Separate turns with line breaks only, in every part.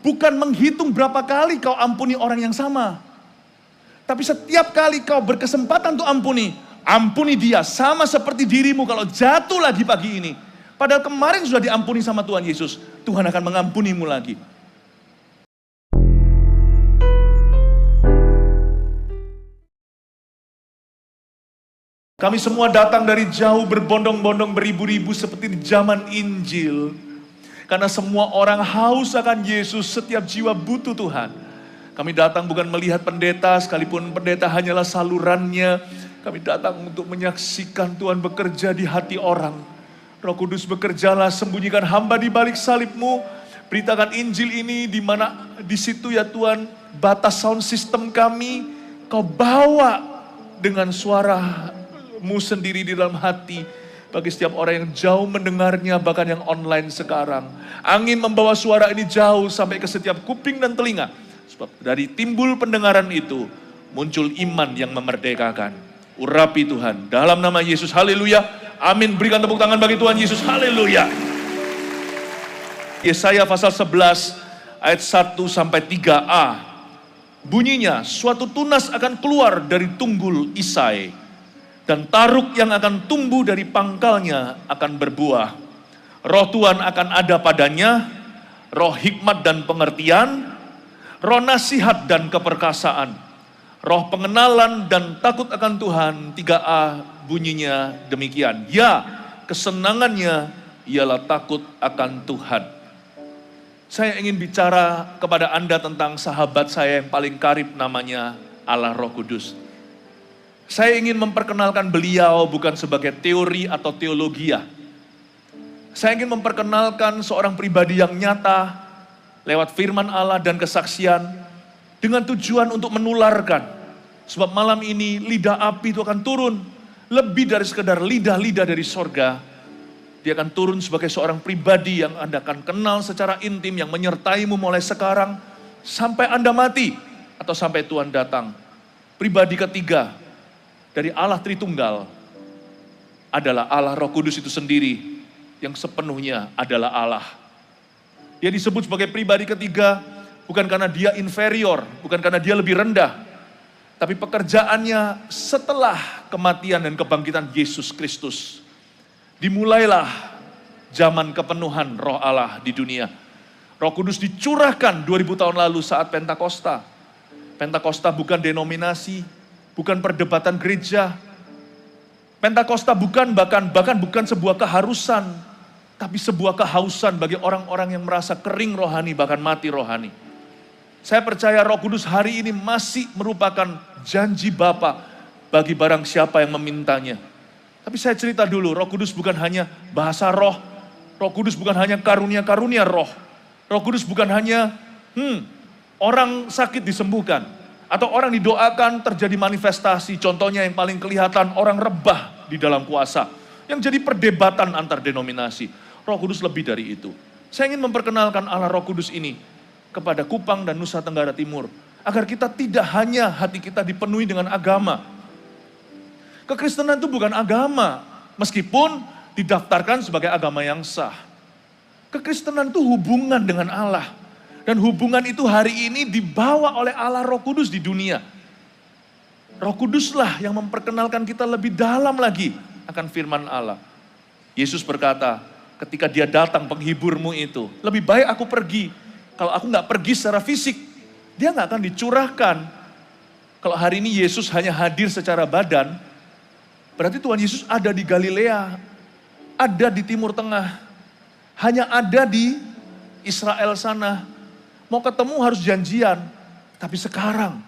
Bukan menghitung berapa kali kau ampuni orang yang sama. Tapi setiap kali kau berkesempatan untuk ampuni dia sama seperti dirimu kalau jatuh lagi pagi ini. Padahal kemarin sudah diampuni sama Tuhan Yesus. Tuhan akan mengampunimu lagi. Kami semua datang dari jauh berbondong-bondong beribu-ribu seperti di zaman Injil. Karena semua orang haus akan Yesus, setiap jiwa butuh Tuhan. Kami datang bukan melihat pendeta, sekalipun pendeta hanyalah salurannya. Kami datang untuk menyaksikan Tuhan bekerja di hati orang. Roh Kudus bekerjalah, sembunyikan hamba di balik salib-Mu. Beritakan Injil ini di mana di situ ya Tuhan, batas sound system kami, Kau bawa dengan suara-Mu sendiri di dalam hati. Bagi setiap orang yang jauh mendengarnya, bahkan yang online sekarang. Angin membawa suara ini jauh sampai ke setiap kuping dan telinga. Sebab dari timbul pendengaran itu, muncul iman yang memerdekakan. Urapi Tuhan, dalam nama Yesus, haleluya. Amin, berikan tepuk tangan bagi Tuhan Yesus, haleluya. Yesaya pasal 11 ayat 1-3a. Bunyinya, suatu tunas akan keluar dari tunggul Isai. Dan taruk yang akan tumbuh dari pangkalnya akan berbuah. Roh Tuhan akan ada padanya, roh hikmat dan pengertian, roh nasihat dan keperkasaan, roh pengenalan dan takut akan Tuhan. 3a bunyinya demikian. Ya, kesenangannya ialah takut akan Tuhan. Saya ingin bicara kepada Anda tentang sahabat saya yang paling karib, namanya Allah Roh Kudus. Saya ingin memperkenalkan beliau bukan sebagai teori atau teologia. Saya ingin memperkenalkan seorang pribadi yang nyata lewat firman Allah dan kesaksian dengan tujuan untuk menularkan. Sebab malam ini lidah api itu akan turun lebih dari sekedar lidah-lidah dari sorga. Dia akan turun sebagai seorang pribadi yang Anda akan kenal secara intim, yang menyertaimu mulai sekarang sampai Anda mati atau sampai Tuhan datang. Pribadi ketiga dari Allah Tritunggal adalah Allah Roh Kudus itu sendiri yang sepenuhnya adalah Allah. Dia disebut sebagai pribadi ketiga bukan karena dia inferior, bukan karena dia lebih rendah, tapi pekerjaannya setelah kematian dan kebangkitan Yesus Kristus. Dimulailah zaman kepenuhan Roh Allah di dunia. Roh Kudus dicurahkan 2000 tahun lalu saat Pentakosta. Pentakosta bukan denominasi, bukan perdebatan gereja. Pentakosta bukan bahkan bukan sebuah keharusan, tapi sebuah kehausan bagi orang-orang yang merasa kering rohani, bahkan mati rohani. Saya percaya Roh Kudus hari ini masih merupakan janji Bapa bagi barang siapa yang memintanya. Tapi saya cerita dulu, Roh Kudus bukan hanya bahasa roh. Roh Kudus bukan hanya karunia-karunia roh. Roh Kudus bukan hanya orang sakit disembuhkan. Atau orang didoakan terjadi manifestasi, contohnya yang paling kelihatan orang rebah di dalam kuasa. Yang jadi perdebatan antar denominasi. Roh Kudus lebih dari itu. Saya ingin memperkenalkan Allah Roh Kudus ini kepada Kupang dan Nusa Tenggara Timur. Agar kita tidak hanya hati kita dipenuhi dengan agama. Kekristenan itu bukan agama, meskipun didaftarkan sebagai agama yang sah. Kekristenan itu hubungan dengan Allah. Dan hubungan itu hari ini dibawa oleh Allah Roh Kudus di dunia. Roh Kuduslah yang memperkenalkan kita lebih dalam lagi akan firman Allah. Yesus berkata, ketika dia datang penghiburmu itu, lebih baik aku pergi. Kalau aku nggak pergi secara fisik, dia nggak akan dicurahkan. Kalau hari ini Yesus hanya hadir secara badan, berarti Tuhan Yesus ada di Galilea, ada di Timur Tengah, hanya ada di Israel sana. Mau ketemu harus janjian, tapi sekarang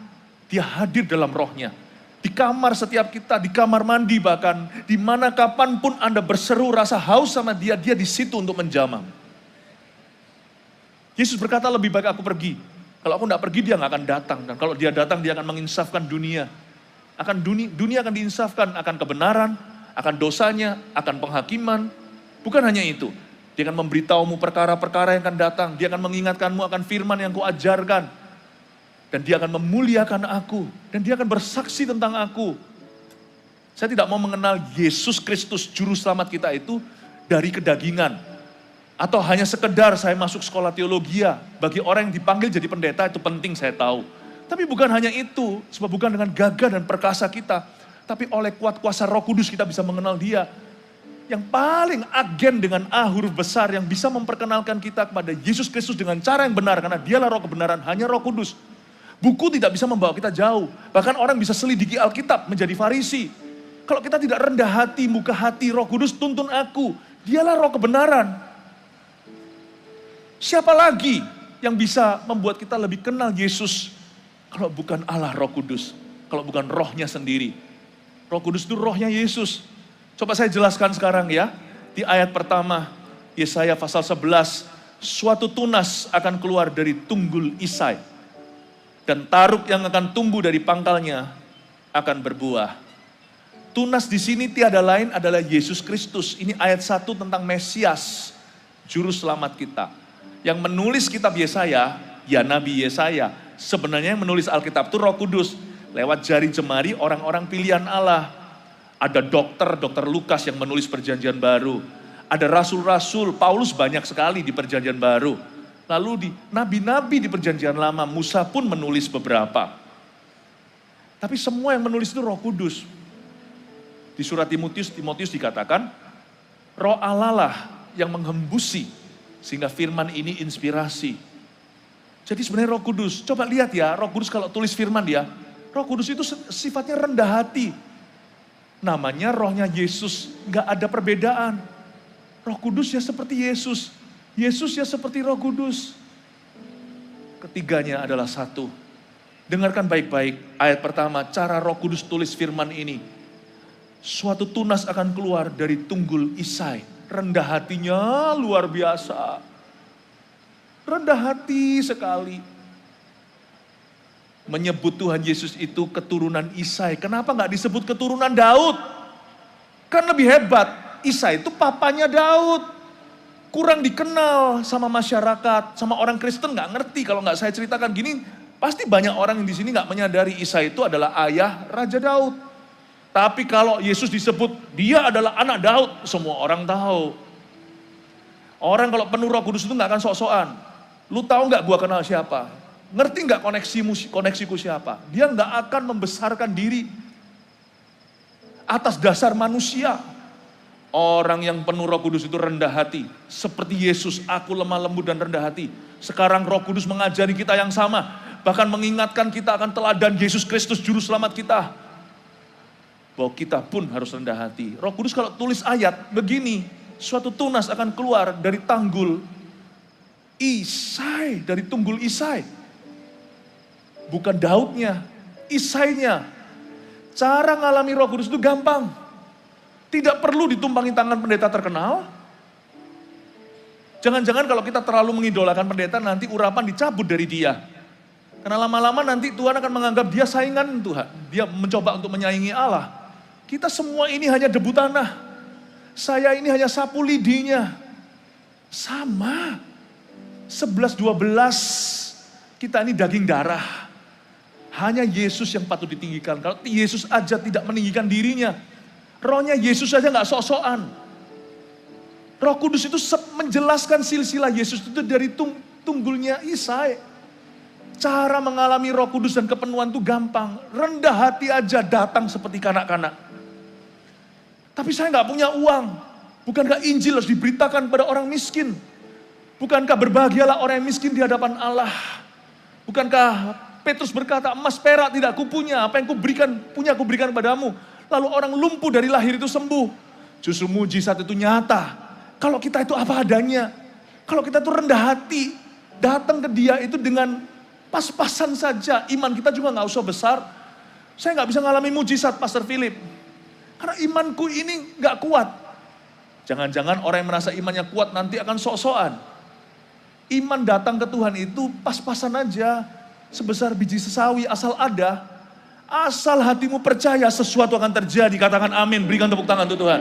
dia hadir dalam rohnya. Di kamar setiap kita, di kamar mandi bahkan, di mana kapanpun Anda berseru rasa haus sama dia, dia di situ untuk menjamah. Yesus berkata lebih baik aku pergi. Kalau aku tidak pergi dia nggak akan datang. Dan kalau dia datang dia akan menginsafkan dunia. Dunia akan diinsafkan, akan kebenaran, akan dosanya, akan penghakiman. Bukan hanya itu. Dia akan memberitahumu perkara-perkara yang akan datang. Dia akan mengingatkanmu akan firman yang kuajarkan. Dan dia akan memuliakan aku. Dan dia akan bersaksi tentang aku. Saya tidak mau mengenal Yesus Kristus, Juru Selamat kita itu dari kedagingan. Atau hanya sekedar saya masuk sekolah teologi, bagi orang yang dipanggil jadi pendeta itu penting saya tahu. Tapi bukan hanya itu, sebab bukan dengan gagah dan perkasa kita, tapi oleh kuat kuasa Roh Kudus kita bisa mengenal Dia. Yang paling agen dengan A huruf besar yang bisa memperkenalkan kita kepada Yesus Kristus dengan cara yang benar, karena Dialah Roh kebenaran, hanya Roh Kudus. Buku tidak bisa membawa kita jauh, bahkan orang bisa selidiki Alkitab menjadi Farisi. Kalau kita tidak rendah hati, muka hati, Roh Kudus tuntun aku, Dialah Roh kebenaran. Siapa lagi yang bisa membuat kita lebih kenal Yesus kalau bukan Allah Roh Kudus, kalau bukan rohnya sendiri. Roh Kudus itu rohnya Yesus. Coba saya jelaskan sekarang ya. Di ayat pertama, Yesaya pasal 11, suatu tunas akan keluar dari tunggul Isai. Dan taruk yang akan tumbuh dari pangkalnya akan berbuah. Tunas di sini tiada lain adalah Yesus Kristus. Ini ayat 1 tentang Mesias, juru selamat kita. Yang menulis kitab Yesaya, ya Nabi Yesaya. Sebenarnya yang menulis Alkitab itu Roh Kudus. Lewat jari jemari orang-orang pilihan Allah. Ada dokter Lukas yang menulis perjanjian baru. Ada rasul-rasul, Paulus banyak sekali di perjanjian baru. Lalu di nabi-nabi di perjanjian lama, Musa pun menulis beberapa. Tapi semua yang menulis itu Roh Kudus. Di surat Timotius dikatakan, Roh Allah lah yang menghembusi sehingga firman ini inspirasi. Jadi sebenarnya Roh Kudus, coba lihat ya, Roh Kudus kalau tulis firman dia, Roh Kudus itu sifatnya rendah hati. Namanya rohnya Yesus, gak ada perbedaan. Roh Kudus ya seperti Yesus, Yesus ya seperti Roh Kudus. Ketiganya adalah satu. Dengarkan baik-baik ayat pertama, cara Roh Kudus tulis firman ini. Suatu tunas akan keluar dari tunggul Isai. Rendah hatinya luar biasa. Rendah hati sekali. Menyebut Tuhan Yesus itu keturunan Isai. Kenapa gak disebut keturunan Daud? Kan lebih hebat. Isai itu papanya Daud. Kurang dikenal sama masyarakat, sama orang Kristen gak ngerti. Kalau gak saya ceritakan gini, pasti banyak orang yang di sini gak menyadari Isai itu adalah ayah Raja Daud. Tapi kalau Yesus disebut, dia adalah anak Daud, semua orang tahu. Orang kalau penuh Roh Kudus itu gak akan sok-sokan. Lu tahu gak gua kenal siapa? Ngerti gak koneksiku siapa? Dia gak akan membesarkan diri atas dasar manusia. Orang yang penuh Roh Kudus itu rendah hati. Seperti Yesus, aku lemah lembut dan rendah hati. Sekarang Roh Kudus mengajari kita yang sama. Bahkan mengingatkan kita akan teladan Yesus Kristus, Juru Selamat kita. Bahwa kita pun harus rendah hati. Roh Kudus kalau tulis ayat begini, suatu tunas akan keluar dari tanggul Isai, dari tunggul Isai. Bukan Daudnya, Isainya. Cara ngalami Roh Kudus itu gampang. Tidak perlu ditumpangi tangan pendeta terkenal. Jangan-jangan kalau kita terlalu mengidolakan pendeta, nanti urapan dicabut dari dia. Karena lama-lama nanti Tuhan akan menganggap dia saingan Tuhan. Dia mencoba untuk menyaingi Allah. Kita semua ini hanya debu tanah. Saya ini hanya sapu lidinya. Sama. 11-12 kita ini daging darah. Hanya Yesus yang patut ditinggikan. Kalau Yesus aja tidak meninggikan dirinya, rohnya Yesus aja gak sok-sokan. Roh Kudus itu menjelaskan silsilah Yesus itu dari tunggulnya Isai. Cara mengalami Roh Kudus dan kepenuhan itu gampang. Rendah hati aja datang seperti kanak-kanak. Tapi saya gak punya uang. Bukankah Injil harus diberitakan pada orang miskin? Bukankah berbahagialah orang yang miskin di hadapan Allah? Bukankah Petrus berkata, emas perak tidak kupunya, apa yang kuberikan padamu. Lalu orang lumpuh dari lahir itu sembuh. Justru mujizat itu nyata. Kalau kita itu apa adanya. Kalau kita itu rendah hati. Datang ke dia itu dengan pas-pasan saja. Iman kita juga gak usah besar. Saya gak bisa ngalami mujizat Pastor Philip. Karena imanku ini gak kuat. Jangan-jangan orang yang merasa imannya kuat nanti akan sok-sokan. Iman datang ke Tuhan itu pas-pasan aja. Sebesar biji sesawi asal ada. Asal hatimu percaya sesuatu akan terjadi. Katakan amin, berikan tepuk tangan untuk Tuhan.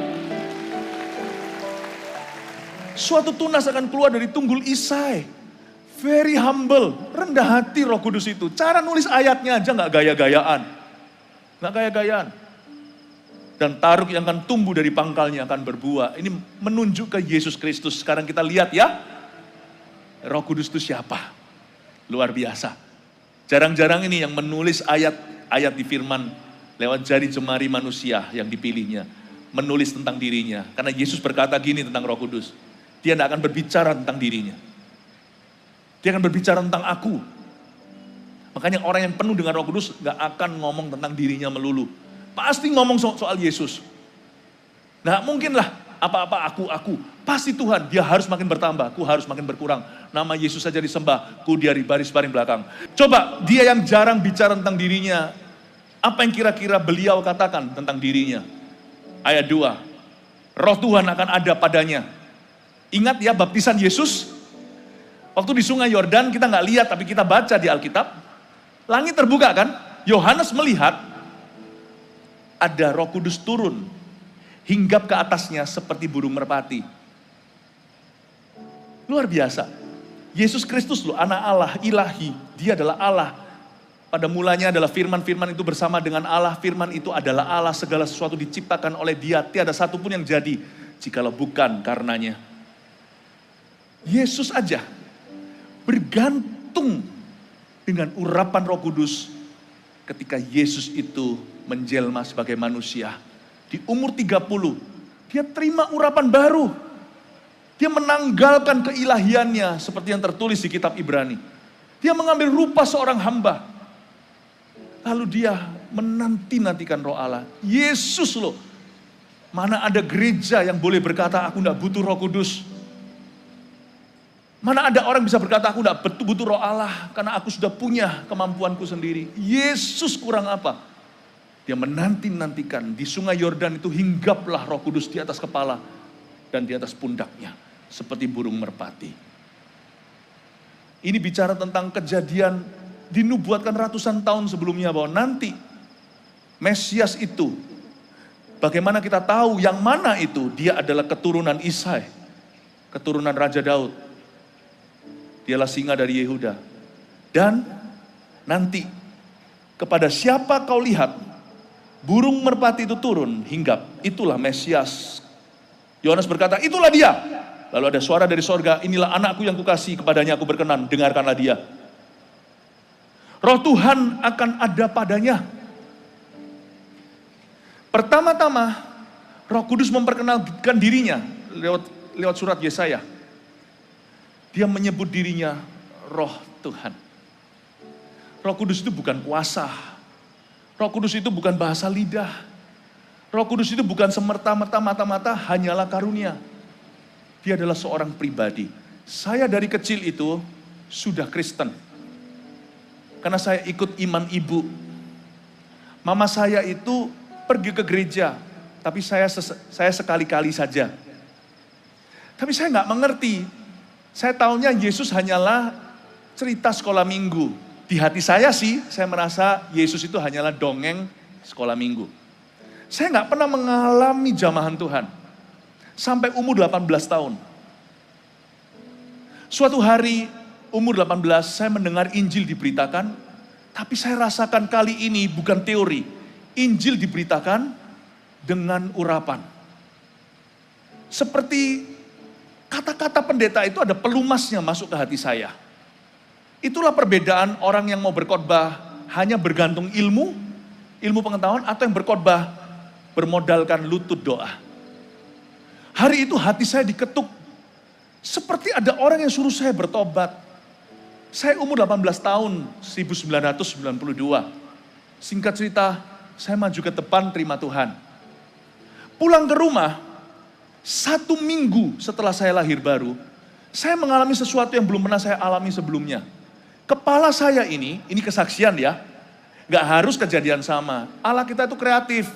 Suatu tunas akan keluar dari tunggul Isai. Very humble, rendah hati Roh Kudus itu. Cara nulis ayatnya aja gak gaya-gayaan. Gak gaya-gayaan. Dan taruk yang akan tumbuh dari pangkalnya akan berbuah. Ini menunjuk ke Yesus Kristus. Sekarang kita lihat ya, Roh Kudus itu siapa? Luar biasa. Jarang-jarang ini yang menulis ayat-ayat di firman lewat jari jemari manusia yang dipilihnya. Menulis tentang dirinya. Karena Yesus berkata gini tentang Roh Kudus. Dia tidak akan berbicara tentang dirinya. Dia akan berbicara tentang aku. Makanya orang yang penuh dengan Roh Kudus gak akan ngomong tentang dirinya melulu. Pasti ngomong soal Yesus. Nggak mungkin lah apa-apa aku. Pasti Tuhan, dia harus makin bertambah, aku harus makin berkurang. Nama Yesus saja disembah, ku di baris paling belakang. Coba dia yang jarang bicara tentang dirinya, apa yang kira-kira beliau katakan tentang dirinya? Ayat 2, Roh Tuhan akan ada padanya. Ingat ya baptisan Yesus, waktu di sungai Yordan kita nggak lihat tapi kita baca di Alkitab, langit terbuka kan? Yohanes melihat ada Roh Kudus turun, hinggap ke atasnya seperti burung merpati. Luar biasa. Yesus Kristus loh, anak Allah, ilahi. Dia adalah Allah. Pada mulanya adalah firman itu bersama dengan Allah. Firman itu adalah Allah, segala sesuatu diciptakan oleh dia. Tiada satu pun yang jadi, jikalau bukan karenanya. Yesus aja bergantung dengan urapan Roh Kudus ketika Yesus itu menjelma sebagai manusia. Di umur 30, dia terima urapan baru. Dia menanggalkan keilahiannya seperti yang tertulis di kitab Ibrani. Dia mengambil rupa seorang hamba. Lalu dia menanti-nantikan Roh Allah. Yesus loh. Mana ada gereja yang boleh berkata, aku tidak butuh Roh Kudus. Mana ada orang bisa berkata, aku tidak butuh Roh Allah karena aku sudah punya kemampuanku sendiri. Yesus kurang apa? Dia menanti-nantikan di sungai Yordan itu hinggaplah Roh Kudus di atas kepala dan di atas pundaknya seperti burung merpati. Ini bicara tentang kejadian dinubuatkan ratusan tahun sebelumnya bahwa nanti Mesias itu, bagaimana kita tahu yang mana itu? Dia adalah keturunan Isai, keturunan Raja Daud. Dialah singa dari Yehuda. Dan nanti kepada siapa kau lihat burung merpati itu turun, hinggap, itulah Mesias. Yohanes berkata, itulah dia. Lalu ada suara dari sorga, inilah anakku yang kukasihi, kepadanya aku berkenan, dengarkanlah dia. Roh Tuhan akan ada padanya. Pertama-tama, Roh Kudus memperkenalkan dirinya lewat surat Yesaya. Dia menyebut dirinya Roh Tuhan. Roh Kudus itu bukan kuasa. Roh Kudus itu bukan bahasa lidah. Roh Kudus itu bukan semerta-merta mata-mata, hanyalah karunia. Dia adalah seorang pribadi. Saya dari kecil itu sudah Kristen. Karena saya ikut iman ibu. Mama saya itu pergi ke gereja, tapi saya sekali-kali saja. Tapi saya nggak mengerti. Saya taunya Yesus hanyalah cerita sekolah minggu. Di hati saya sih, saya merasa Yesus itu hanyalah dongeng sekolah minggu. Saya nggak pernah mengalami jamahan Tuhan. Sampai umur 18 tahun. Suatu hari, umur 18, saya mendengar Injil diberitakan. Tapi saya rasakan kali ini bukan teori. Injil diberitakan dengan urapan. Seperti kata-kata pendeta itu ada pelumasnya masuk ke hati saya. Itulah perbedaan orang yang mau berkhotbah hanya bergantung ilmu pengetahuan, atau yang berkhotbah bermodalkan lutut doa. Hari itu hati saya diketuk. Seperti ada orang yang suruh saya bertobat. Saya umur 18 tahun, 1992. Singkat cerita, saya maju ke depan terima Tuhan. Pulang ke rumah, 1 minggu setelah saya lahir baru, saya mengalami sesuatu yang belum pernah saya alami sebelumnya. Kepala saya ini kesaksian ya, gak harus kejadian sama. Allah kita itu kreatif.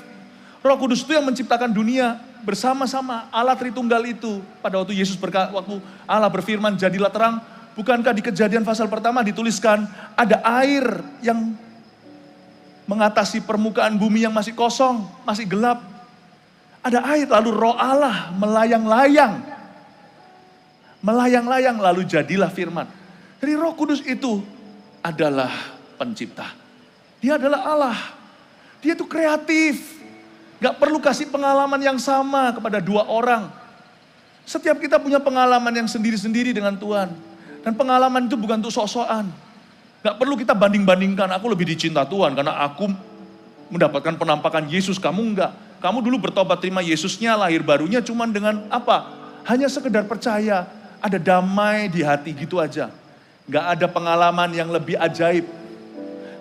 Roh Kudus itu yang menciptakan dunia bersama-sama. Allah Tritunggal itu. Pada waktu Yesus waktu Allah berfirman, jadilah terang. Bukankah di Kejadian pasal pertama dituliskan ada air yang mengatasi permukaan bumi yang masih kosong, masih gelap. Ada air, lalu Roh Allah melayang-layang. Melayang-layang, lalu jadilah firman. Jadi Roh Kudus itu adalah pencipta. Dia adalah Allah. Dia itu kreatif. Gak perlu kasih pengalaman yang sama kepada dua orang. Setiap kita punya pengalaman yang sendiri-sendiri dengan Tuhan. Dan pengalaman itu bukan untuk sok-sokan. Gak perlu kita banding-bandingkan, aku lebih dicinta Tuhan karena aku mendapatkan penampakan Yesus, kamu enggak. Kamu dulu bertobat terima Yesusnya, lahir barunya cuman dengan apa? Hanya sekedar percaya, ada damai di hati gitu aja. Gak ada pengalaman yang lebih ajaib.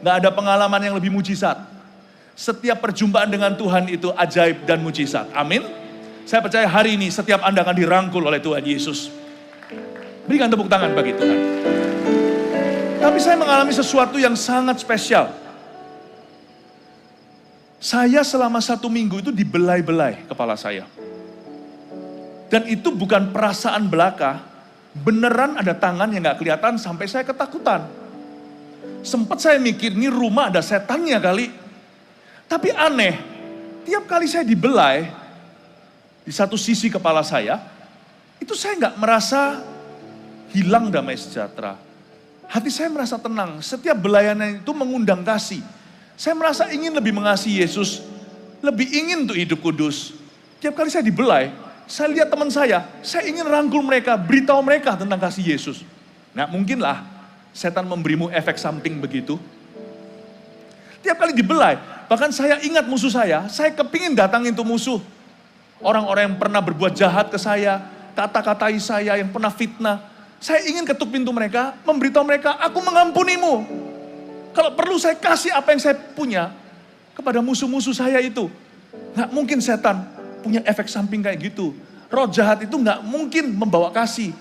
Gak ada pengalaman yang lebih mujizat. Setiap perjumpaan dengan Tuhan itu ajaib dan mujizat. Amin. Saya percaya hari ini setiap Anda akan dirangkul oleh Tuhan Yesus. Berikan tepuk tangan bagi Tuhan. Tapi saya mengalami sesuatu yang sangat spesial. Saya selama 1 minggu itu dibelai-belai kepala saya. Dan itu bukan perasaan belaka. Beneran ada tangan yang gak kelihatan sampai saya ketakutan. Sempat saya mikir, ini rumah ada setannya kali. Tapi aneh, tiap kali saya dibelai, di satu sisi kepala saya, itu saya gak merasa hilang damai sejahtera. Hati saya merasa tenang, setiap belayannya itu mengundang kasih. Saya merasa ingin lebih mengasihi Yesus, lebih ingin untuk hidup kudus. Tiap kali saya dibelai, saya lihat teman saya ingin rangkul mereka, beritahu mereka tentang kasih Yesus. Nggak mungkin lah, setan memberimu efek samping begitu. Tiap kali dibelai, bahkan saya ingat musuh saya kepingin datangin tuh musuh. Orang-orang yang pernah berbuat jahat ke saya, kata-katai saya, yang pernah fitnah. Saya ingin ketuk pintu mereka, memberitahu mereka, aku mengampunimu. Kalau perlu saya kasih apa yang saya punya kepada musuh-musuh saya itu. Nggak mungkin setan punya efek samping kayak gitu. Roh jahat itu nggak mungkin membawa kasih,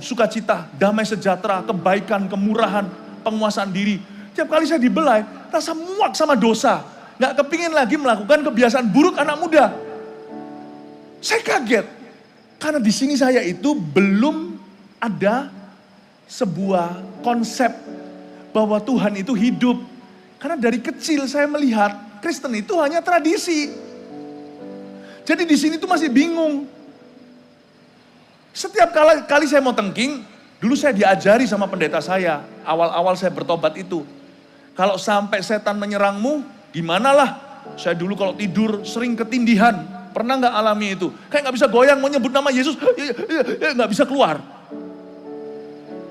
sukacita, damai sejahtera, kebaikan, kemurahan, penguasaan diri. Tiap kali saya dibelai, rasa muak sama dosa. Nggak kepingin lagi melakukan kebiasaan buruk anak muda. Saya kaget, karena di sini saya itu belum ada sebuah konsep bahwa Tuhan itu hidup. Karena dari kecil saya melihat Kristen itu hanya tradisi. Jadi di sini tuh masih bingung. Setiap kali saya mau tengking, dulu saya diajari sama pendeta saya, awal-awal saya bertobat itu. Kalau sampai setan menyerangmu, gimana lah? Saya dulu kalau tidur sering ketindihan. Pernah nggak alami itu? Kayak nggak bisa goyang, mau nyebut nama Yesus, nggak bisa keluar.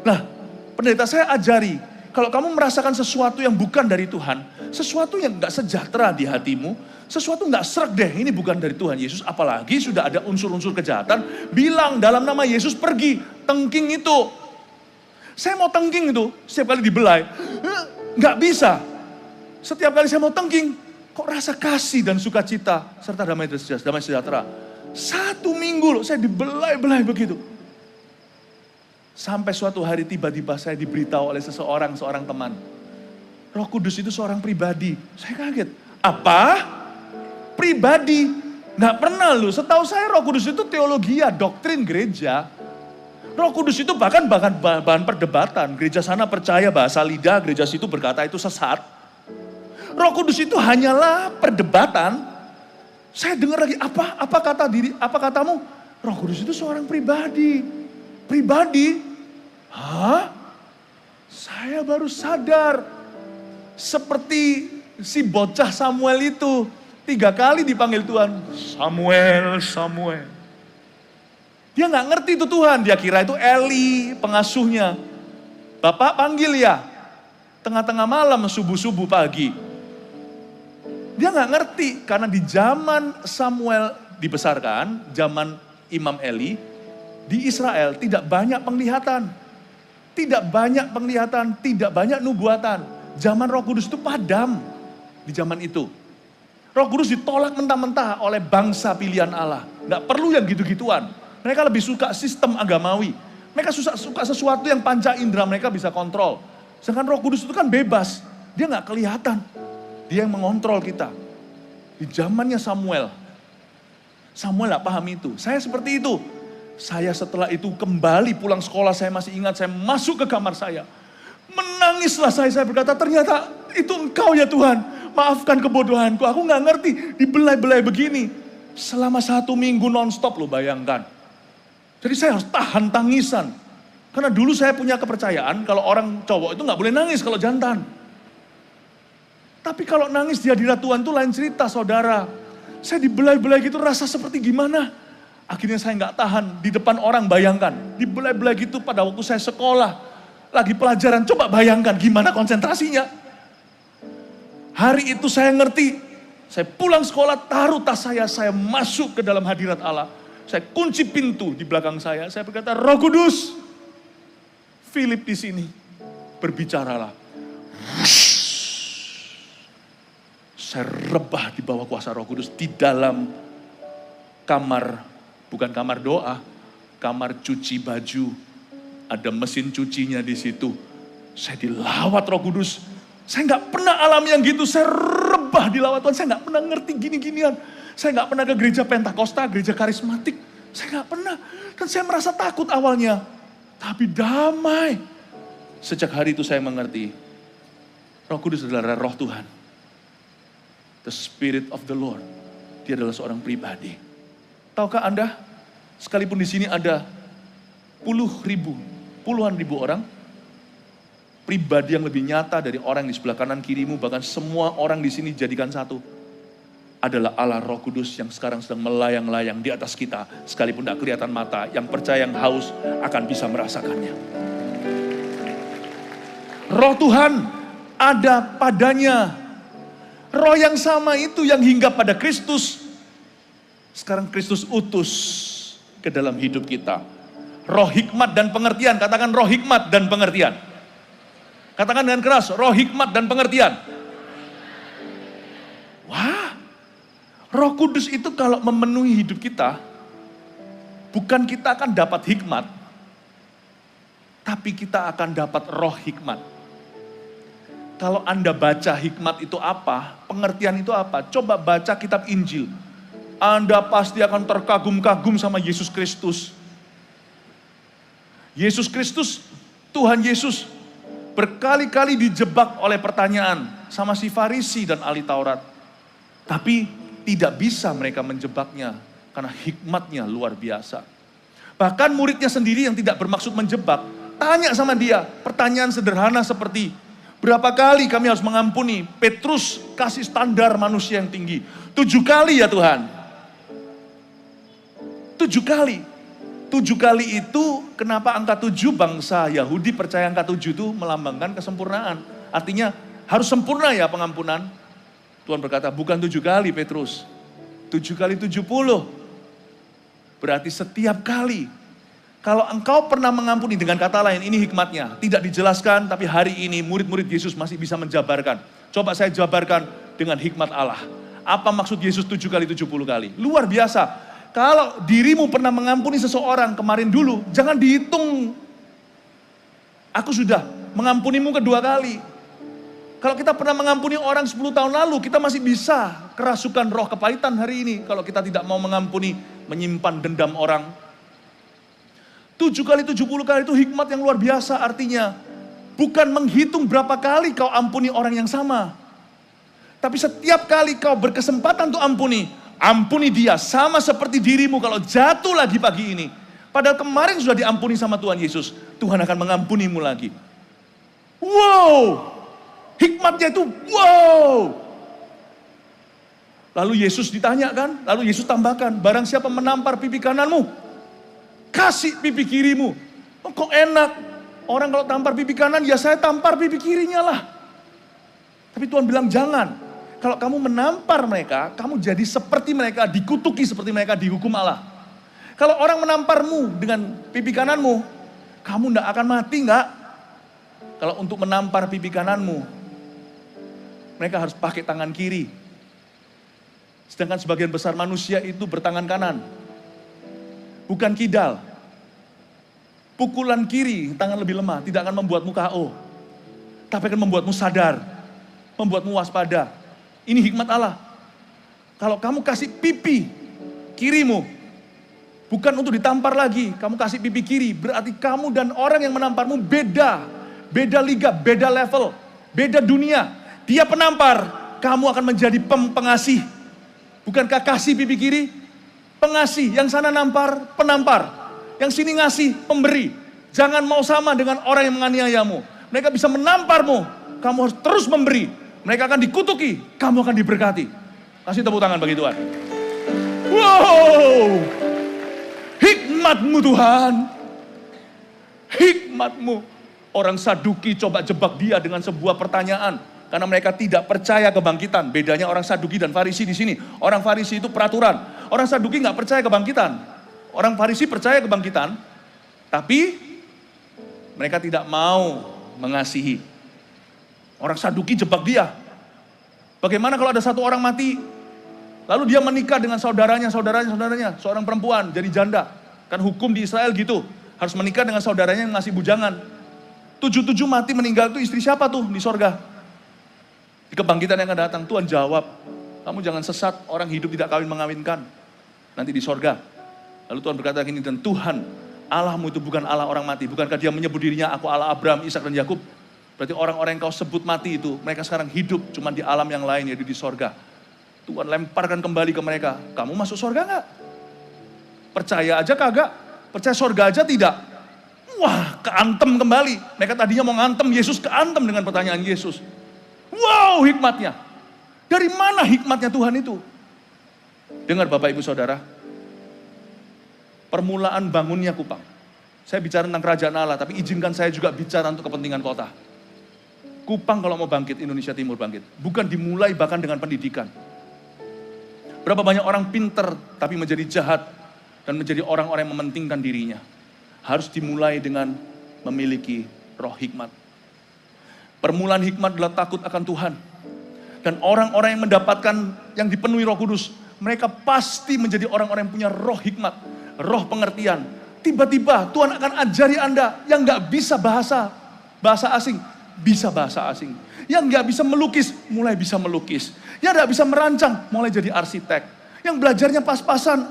Nah, pendeta saya ajari, kalau kamu merasakan sesuatu yang bukan dari Tuhan, sesuatu yang nggak sejahtera di hatimu, sesuatu nggak sreg deh, ini bukan dari Tuhan Yesus, apalagi sudah ada unsur-unsur kejahatan, bilang dalam nama Yesus pergi, tengking itu. Saya mau tengking itu, setiap kali dibelai, nggak bisa. Setiap kali saya mau tengking, kok rasa kasih dan sukacita, serta damai sejahtera. 1 minggu loh, saya dibelai-belai begitu. Sampai suatu hari tiba-tiba saya diberitahu oleh seorang teman. Roh Kudus itu seorang pribadi. Saya kaget. Apa? Pribadi? Nggak pernah loh. Setahu saya Roh Kudus itu teologia, doktrin gereja. Roh Kudus itu bahkan bahan perdebatan. Gereja sana percaya bahasa lidah, gereja situ berkata itu sesat. Roh Kudus itu hanyalah perdebatan. Saya dengar lagi, apa katamu? Roh Kudus itu seorang pribadi. Pribadi? Hah? Saya baru sadar. Seperti si bocah Samuel itu. 3 kali dipanggil Tuhan. Samuel, Samuel. Dia nggak ngerti itu Tuhan. Dia kira itu Eli, pengasuhnya. Bapak panggil ya. Tengah-tengah malam, subuh-subuh pagi. Dia nggak ngerti. Karena di zaman Samuel dibesarkan, zaman Imam Eli, di Israel tidak banyak penglihatan. Tidak banyak penglihatan, tidak banyak nubuatan. Zaman Roh Kudus itu padam di zaman itu. Roh Kudus ditolak mentah-mentah oleh bangsa pilihan Allah. Nggak perlu yang gitu-gituan. Mereka lebih suka sistem agamawi. Mereka suka sesuatu yang panca indera mereka bisa kontrol. Sedangkan Roh Kudus itu kan bebas. Dia nggak kelihatan. Dia yang mengontrol kita. Di zamannya Samuel nggak paham itu. Saya seperti itu. Saya setelah itu kembali pulang sekolah, saya masih ingat, saya masuk ke kamar saya. Menangislah saya berkata, ternyata itu Engkau ya Tuhan. Maafkan kebodohanku, aku gak ngerti, dibelai-belai begini. Selama 1 minggu nonstop loh, bayangkan. Jadi saya harus tahan tangisan. Karena dulu saya punya kepercayaan, kalau orang cowok itu gak boleh nangis kalau jantan. Tapi kalau nangis di hadirat Tuhan itu lain cerita saudara. Saya dibelai-belai gitu rasa seperti gimana. Akhirnya saya nggak tahan di depan orang, bayangkan. Dibelai-belai gitu pada waktu saya sekolah. Lagi pelajaran, coba bayangkan gimana konsentrasinya. Hari itu saya ngerti. Saya pulang sekolah, taruh tas saya masuk ke dalam hadirat Allah. Saya kunci pintu di belakang saya berkata, Roh Kudus, Philip di sini, berbicaralah. Saya rebah di bawah kuasa Roh Kudus di dalam kamar, bukan kamar doa, kamar cuci baju. Ada mesin cucinya di situ. Saya dilawat Roh Kudus. Saya nggak pernah alami yang gitu. Saya rebah dilawat Tuhan. Saya nggak pernah ngerti gini-ginian. Saya nggak pernah ke gereja Pentakosta, gereja karismatik. Saya nggak pernah. Dan saya merasa takut awalnya. Tapi damai. Sejak hari itu saya mengerti. Roh Kudus adalah roh Tuhan. The Spirit of the Lord. Dia adalah seorang pribadi. Tahukah Anda, sekalipun di sini ada puluhan ribu orang, pribadi yang lebih nyata dari orang di sebelah kanan kirimu, bahkan semua orang di sini jadikan satu, adalah Allah Roh Kudus yang sekarang sedang melayang-layang di atas kita, sekalipun tidak kelihatan mata. Yang percaya, yang haus akan bisa merasakannya. Roh Tuhan ada padanya. Roh yang sama itu yang hinggap pada Kristus, sekarang Kristus utus ke dalam hidup kita. Roh hikmat dan pengertian, katakan roh hikmat dan pengertian. Katakan dengan keras, roh hikmat dan pengertian. Wah, Roh Kudus itu kalau memenuhi hidup kita, bukan kita akan dapat hikmat, tapi kita akan dapat roh hikmat. Kalau Anda baca hikmat itu apa, pengertian itu apa, coba baca kitab Injil. Anda pasti akan terkagum-kagum sama Yesus Kristus. Yesus Kristus, Tuhan Yesus, berkali-kali dijebak oleh pertanyaan sama si Farisi dan ahli Taurat. Tapi tidak bisa mereka menjebaknya, karena hikmatnya luar biasa. Bahkan muridnya sendiri yang tidak bermaksud menjebak, tanya sama dia, pertanyaan sederhana seperti, berapa kali kami harus mengampuni? Petrus kasih standar manusia yang tinggi. 7 kali ya Tuhan. 7 kali. 7 kali itu kenapa angka 7? Bangsa Yahudi percaya angka 7 itu melambangkan kesempurnaan. Artinya harus sempurna ya pengampunan. Tuhan berkata bukan 7 kali Petrus. 7 kali 70. Berarti setiap kali. Kalau engkau pernah mengampuni, dengan kata lain, ini hikmatnya. Tidak dijelaskan, tapi hari ini murid-murid Yesus masih bisa menjabarkan. Coba saya jabarkan dengan hikmat Allah. Apa maksud Yesus 7 kali 70 kali? Luar biasa. Kalau dirimu pernah mengampuni seseorang kemarin dulu, jangan dihitung. Aku sudah mengampunimu kedua kali. Kalau kita pernah mengampuni orang 10 tahun lalu, kita masih bisa kerasukan roh kepahitan hari ini. Kalau kita tidak mau mengampuni, menyimpan dendam orang. 7 kali 70 kali itu hikmat yang luar biasa, artinya bukan menghitung berapa kali kau ampuni orang yang sama. Tapi setiap kali kau berkesempatan untuk ampuni dia sama seperti dirimu kalau jatuh lagi pagi ini. Padahal kemarin sudah diampuni sama Tuhan Yesus, Tuhan akan mengampunimu lagi. Wow, hikmatnya itu wow. Lalu Yesus ditanyakan, lalu Yesus tambahkan, barang siapa menampar pipi kananmu, kasih pipi kirimu. Oh, kok enak. Orang kalau tampar pipi kanan, ya saya tampar pipi kirinya lah. Tapi Tuhan bilang jangan. Kalau kamu menampar mereka, kamu jadi seperti mereka, dikutuki seperti mereka, dihukum Allah. Kalau orang menamparmu dengan pipi kananmu, kamu tidak akan mati, enggak? Kalau untuk menampar pipi kananmu, mereka harus pakai tangan kiri. Sedangkan sebagian besar manusia itu bertangan kanan. Bukan kidal. Pukulan kiri, tangan lebih lemah, tidak akan membuatmu KO. Tapi akan membuatmu sadar. Membuatmu waspada. Ini hikmat Allah. Kalau kamu kasih pipi kirimu, bukan untuk ditampar lagi, kamu kasih pipi kiri, berarti kamu dan orang yang menamparmu beda. Beda liga, beda level, beda dunia. Dia penampar, kamu akan menjadi pengasih. Bukankah kasih pipi kiri? Pengasih, yang sana nampar, penampar. Yang sini ngasih, pemberi. Jangan mau sama dengan orang yang menganiayamu. Mereka bisa menamparmu, kamu harus terus memberi. Mereka akan dikutuki, kamu akan diberkati. Kasih tepuk tangan bagi Tuhan. Wow, hikmat-Mu Tuhan, hikmat-Mu. Orang Saduki coba jebak dia dengan sebuah pertanyaan. Karena mereka tidak percaya kebangkitan. Bedanya orang Saduki dan Farisi di sini. Orang Farisi itu peraturan. Orang Saduki nggak percaya kebangkitan. Orang Farisi percaya kebangkitan. Tapi mereka tidak mau mengasihi. Orang Saduki jebak dia. Bagaimana kalau ada satu orang mati, lalu dia menikah dengan saudaranya, seorang perempuan, jadi janda. Kan hukum di Israel gitu. Harus menikah dengan saudaranya yang masih bujangan. 7 mati meninggal itu istri siapa tuh di sorga? Di kebangkitan yang akan datang, Tuhan jawab, kamu jangan sesat, orang hidup tidak kawin mengawinkan. Nanti di sorga. Lalu Tuhan berkata gini, dan Tuhan, Allahmu itu bukan Allah orang mati. Bukankah dia menyebut dirinya, aku Allah Abraham, Ishak dan Yakub? Berarti orang-orang yang kau sebut mati itu, mereka sekarang hidup, cuma di alam yang lain, yaitu di sorga. Tuhan lemparkan kembali ke mereka, kamu masuk sorga gak? Percaya aja kagak? Percaya sorga aja tidak? Wah, keantem kembali. Mereka tadinya mau ngantem Yesus, keantem dengan pertanyaan Yesus. Wow, hikmatnya. Dari mana hikmatnya Tuhan itu? Dengar Bapak Ibu Saudara, permulaan bangunnya Kupang. Saya bicara tentang kerajaan Allah, tapi izinkan saya juga bicara untuk kepentingan kota. Kupang kalau mau bangkit, Indonesia Timur bangkit. Bukan dimulai bahkan dengan pendidikan. Berapa banyak orang pinter tapi menjadi jahat dan menjadi orang-orang yang mementingkan dirinya. Harus dimulai dengan memiliki roh hikmat. Permulaan hikmat adalah takut akan Tuhan. Dan orang-orang yang mendapatkan, yang dipenuhi Roh Kudus, mereka pasti menjadi orang-orang yang punya roh hikmat, roh pengertian. Tiba-tiba Tuhan akan ajari Anda yang gak bisa bahasa asing, bisa bahasa asing. Yang gak bisa melukis, mulai bisa melukis. Yang gak bisa merancang, mulai jadi arsitek. Yang belajarnya pas-pasan,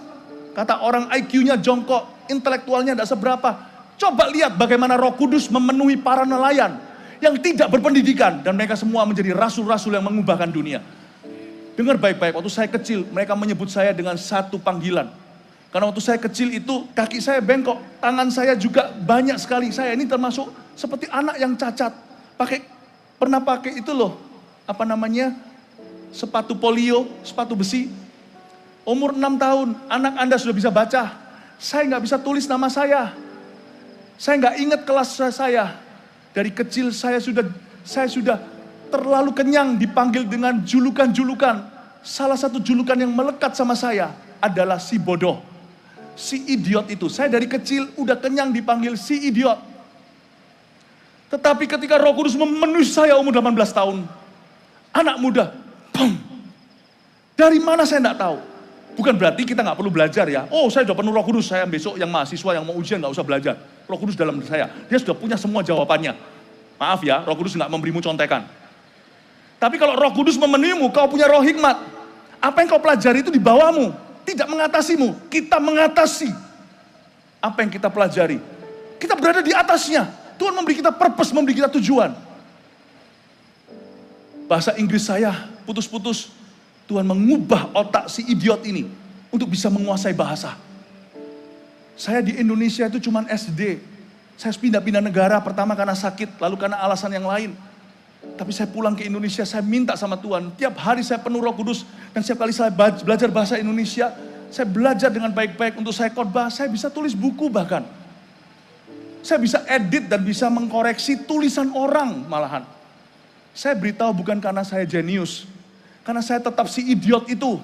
kata orang IQ-nya jongkok, intelektualnya tidak seberapa. Coba lihat bagaimana Roh Kudus memenuhi para nelayan yang tidak berpendidikan. Dan mereka semua menjadi rasul-rasul yang mengubahkan dunia. Dengar baik-baik, waktu saya kecil mereka menyebut saya dengan satu panggilan. Karena waktu saya kecil itu kaki saya bengkok, tangan saya juga banyak sekali. Saya ini termasuk seperti anak yang cacat. Pernah pakai itu loh, sepatu polio, sepatu besi. Umur 6 tahun, anak Anda sudah bisa baca. Saya nggak bisa tulis nama saya. Saya nggak ingat kelas saya. Dari kecil saya sudah terlalu kenyang dipanggil dengan julukan-julukan. Salah satu julukan yang melekat sama saya adalah si bodoh. Si idiot itu. Saya dari kecil udah kenyang dipanggil si idiot. Tetapi ketika Roh Kudus memenuhi saya umur 18 tahun. Anak muda. Bum. Dari mana saya nggak tahu. Bukan berarti kita nggak perlu belajar ya. Oh, saya sudah penuh Roh Kudus, saya besok yang mahasiswa yang mau ujian nggak usah belajar. Roh Kudus dalam saya, dia sudah punya semua jawabannya. Maaf ya, Roh Kudus nggak memberimu contekan. Tapi kalau Roh Kudus memenuhimu, kau punya roh hikmat. Apa yang kau pelajari itu di bawahmu, tidak mengatasimu. Kita mengatasi apa yang kita pelajari. Kita berada di atasnya. Tuhan memberi kita purpose, memberi kita tujuan. Bahasa Inggris saya putus-putus. Tuhan mengubah otak si idiot ini untuk bisa menguasai bahasa. Saya di Indonesia itu cuman SD. Saya pindah-pindah negara pertama karena sakit, lalu karena alasan yang lain. Tapi saya pulang ke Indonesia, saya minta sama Tuhan. Tiap hari saya penuh Roh Kudus dan setiap kali saya belajar bahasa Indonesia, saya belajar dengan baik-baik untuk saya khotbah. Saya bisa tulis buku bahkan. Saya bisa edit dan bisa mengkoreksi tulisan orang malahan. Saya beritahu bukan karena saya jenius. Karena saya tetap si idiot itu.